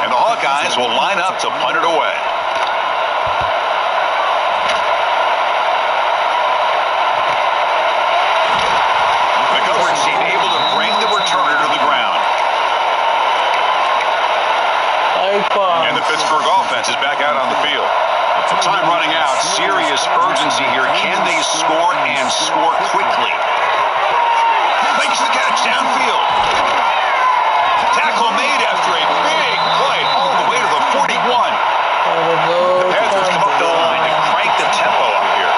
And the Hawkeyes will line up to punt it away. The coverage team able to bring the returner to the ground. And the Pittsburgh offense is back out on the field. Time running out. Serious urgency here. Can they score and score quickly? Makes the catch downfield. Tackle made after a big play all the way to the 41. The Panthers come up the line to crank the tempo up here.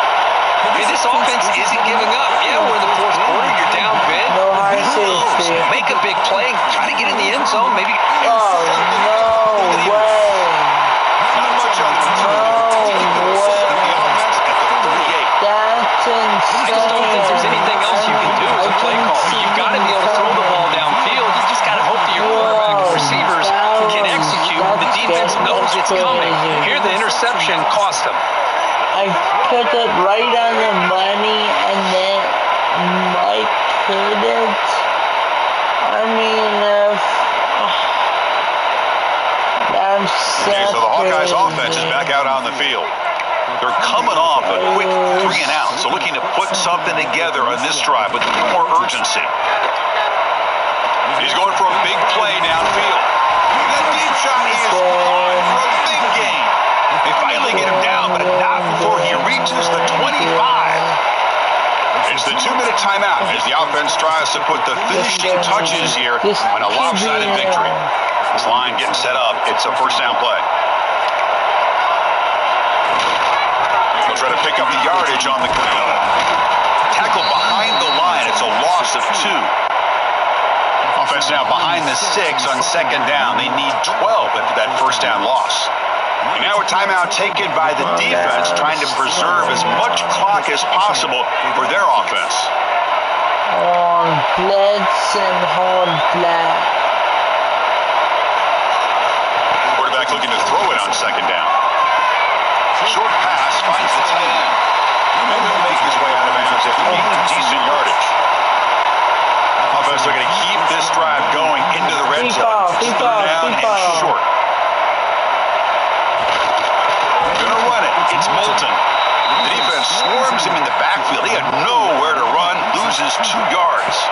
Hey, this offense isn't giving up. Yeah, we're in the fourth quarter. You're down big. No high safety. Make a big play. Try to get in the end zone. Maybe. Oh, no way. Not much on the return. That's insane. I just don't think there's anything else you can do as a play caller. You've got to be able to throw the ball downfield. You just got to hope that your quarterback and receivers can execute. The defense knows it's coming. Here, the interception cost them. I put it right on the money, and then Mike hit it. I mean, that's Okay, so the Hawkeyes offense is back out on the field. They're coming off a quick 3 and out, so looking to put something together on this drive with a little more urgency. He's going for a big play downfield. That deep shot is on for a big gain. They finally get him down, but not before he reaches the 25. It's the 2-minute timeout as the offense tries to put the finishing touches here on a lopsided victory. This line getting set up. It's a first down play. They'll try to pick up the yardage on the ground. Tackle behind the line. It's a loss of 2. Offense now behind the 6 on second down. They need 12 after that first down loss. And now a timeout taken by the defense, trying to preserve as much clock as possible for their offense. On blitz and hard flat. Quarterback looking to throw it on second down. Short pass finds the tight end. And he'll make his way out of bounds after gaining decent yardage. Offense looking to keep this drive going into the red zone. Third down and short. Gonna run it. It's Moulton. The defense swarms him in the backfield. He had nowhere to run. Loses 2 yards.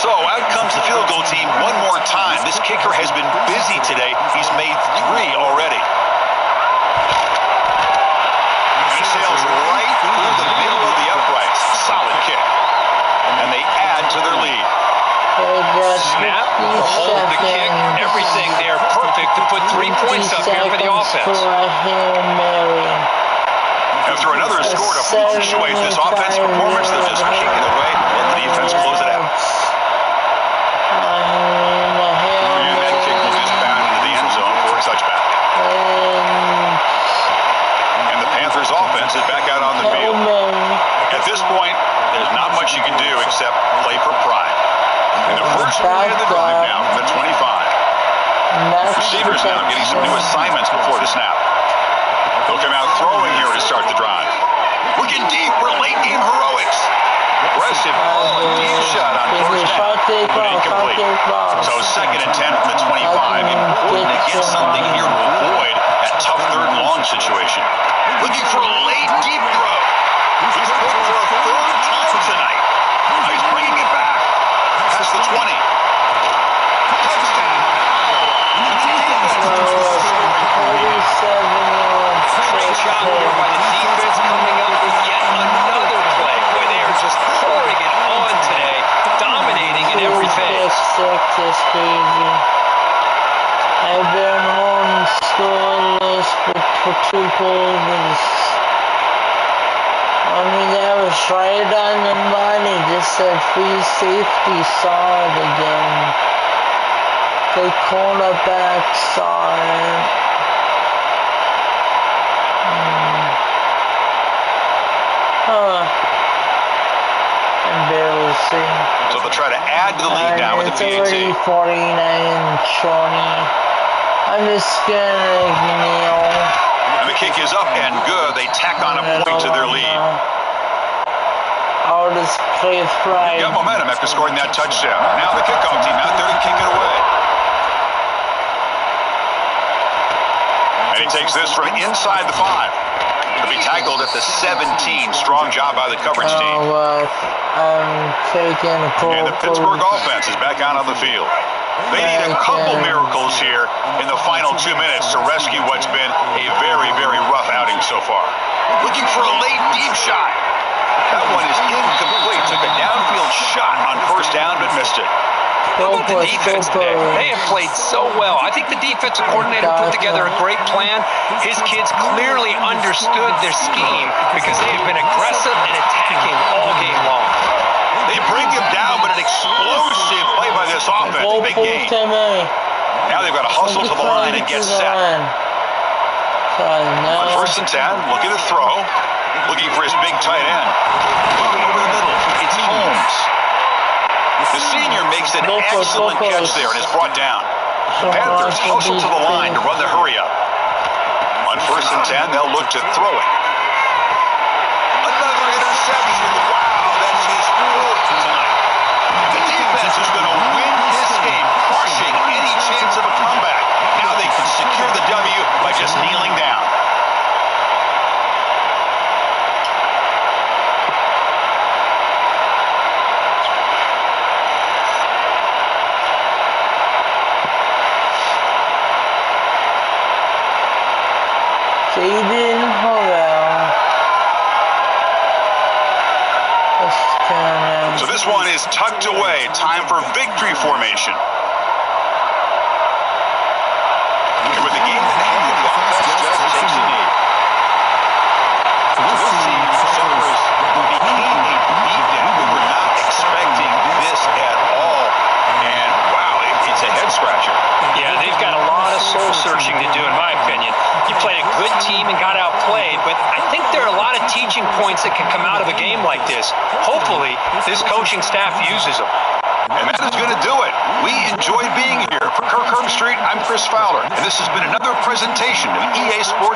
So out comes the field goal team one more time. This kicker has been busy today. He's made 3 already. And he sails right through the middle of the uprights. Solid kick. And they add to their lead. Snap, the hold, the kick, everything there perfect to put 3 points up here for the offense. After another score to punctuate this offensive performance, they'll just kick it away and the defense close it out. And that kick will just bound into the end zone for a touchback. And the Panthers offense is back out on the field. At this point, there's not much you can do except play for pride. And the first play of the drive now from the 25. Receivers now getting some new assignments before the snap. They'll come out throwing here to start the drive. Looking deep for late game heroics. Aggressive deep shot on first down, but incomplete. So second and 10 from the 25. Important to get something here to avoid that tough third and long situation. Looking for a late deep throw. He's thrown for a 3rd time tonight. He's bringing it back. Past the 20. Touchdown. Great job here by the defense coming up with yet another play where they are just pouring it on today, dominating in everything. Is crazy. I've been on scoreless for 2 quarters. I mean, that was was right on the money. Just said free safety saw it again. The cornerback saw it. Embarrassing. So they'll try to add to the lead now with the It's already PAT. 49-20. I'm just gonna kneel. And the kick is up and good. They tack on a point to their lead. I'll just play it right. Got momentum after scoring that touchdown. Now the kickoff team out there to kick it away. And he takes this from inside the 5. He'll be tackled at the 17. Strong job by the coverage team. I'm taking a call. And the Pittsburgh offense is back out on the field. They need a couple miracles here in the final 2 minutes to rescue what's been a very, very rough outing so far. Looking for a late deep shot. That one is incomplete. Took a downfield shot on first down, but missed it. How about the defense today? They have played so well. I think the defensive coordinator put together a great plan. His kids clearly understood their scheme because they have been aggressive and attacking all game long. They bring him down, but an explosive play by this offense. Big gain. Now they've got to hustle to the line and get set. On first and 10, looking to throw. Looking for his big tight end. Looking over the middle. It's Holmes. The senior makes an excellent catch there and is brought down. The Panthers hustle to the line to run the hurry up. On first and 10, they'll look to throw it. Another interception. Wow, that's his fourth tonight. The defense is going to win this game, crushing any chance of a comeback. Now they can secure the W by just kneeling down. So this one is tucked away. Time for victory formation. And with the game in hand, the offense just takes a knee. So this team suffers became a beatdown. We were not expecting this at all. And wow, it's a head scratcher. Yeah, they've got a lot of soul searching to do, in my opinion. You played a good team and got outplayed, but I think there are a lot of teaching points that can come out of a game like this. Hopefully, this coaching staff uses them. And that is going to do it. We enjoyed being here. For Kirk Herbstreit, I'm Chris Fowler, and this has been another presentation of EA Sports.